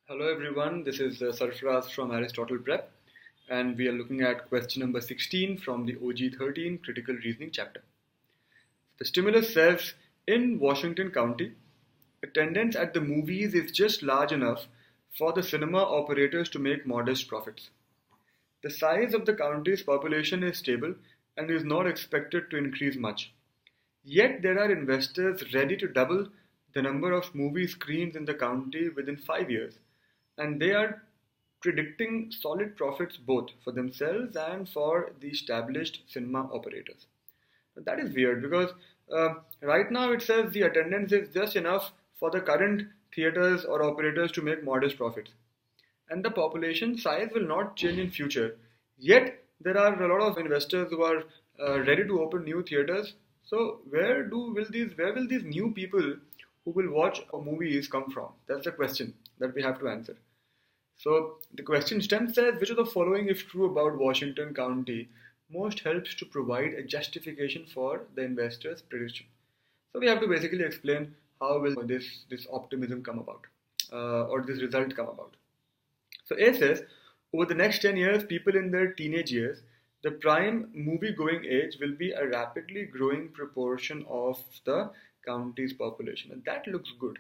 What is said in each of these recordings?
Hello everyone, this is Sarfraz from Aristotle Prep, and we are looking at question number 16 from the OG 13 critical reasoning chapter. The stimulus says, in Washington County, attendance at the movies is just large enough for the cinema operators to make modest profits. The size of the county's population is stable and is not expected to increase much. Yet there are investors ready to double the number of movie screens in the county within 5 years, and they are predicting solid profits both for themselves and for the established cinema operators. That is weird because right now it says the attendance is just enough for the current theaters or operators to make modest profits, and the population size will not change in future. Yet there are a lot of investors who are ready to open new theaters. So where will these new people who will watch movies come from? That's the question that we have to answer. So the question stem says, which of the following, if true about Washington County, most helps to provide a justification for the investor's prediction? So we have to basically explain how will this optimism come about, or this result come about. So A says, over the next 10 years, people in their teenage years, the prime movie going age will be a rapidly growing proportion of the county's population. And that looks good.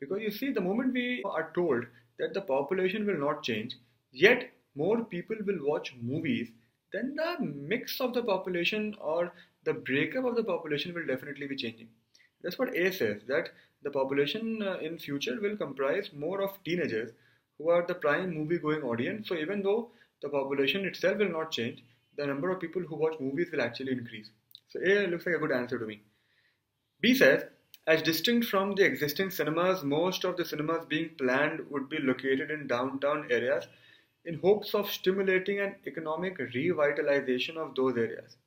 Because you see, the moment we are told that the population will not change, yet more people will watch movies, then the mix of the population or the breakup of the population will definitely be changing. That's what A says, that the population in future will comprise more of teenagers who are the prime movie going audience. So even though the population itself will not change, the number of people who watch movies will actually increase. So A looks like a good answer to me. B says, as distinct from the existing cinemas, most of the cinemas being planned would be located in downtown areas in hopes of stimulating an economic revitalization of those areas.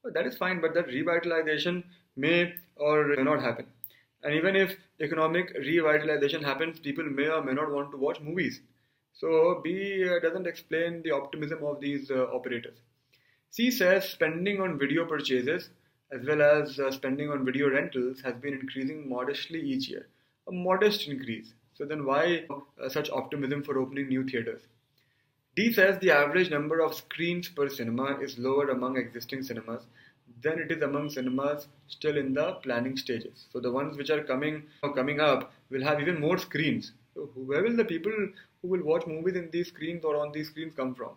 Well, that is fine, but that revitalization may or may not happen. And even if economic revitalization happens, people may or may not want to watch movies. So B doesn't explain the optimism of these operators. C says spending on video purchases as well as spending on video rentals has been increasing modestly each year. A modest increase. So then why such optimism for opening new theaters? D says the average number of screens per cinema is lower among existing cinemas than it is among cinemas still in the planning stages. So the ones which are coming up will have even more screens. So where will the people who will watch movies in these screens or on these screens come from?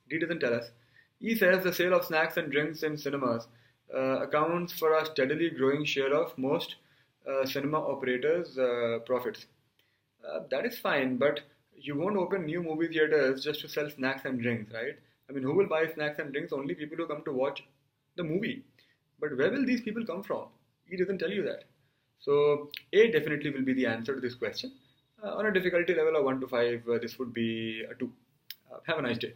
D doesn't tell us. E says the sale of snacks and drinks in cinemas accounts for a steadily growing share of most cinema operators' profits. That is fine, but you won't open new movie theaters just to sell snacks and drinks, right? I mean, who will buy snacks and drinks? Only people who come to watch the movie. But where will these people come from? He doesn't tell you that. So A definitely will be the answer to this question. On a difficulty level of 1 to 5, this would be a 2. Have a nice day.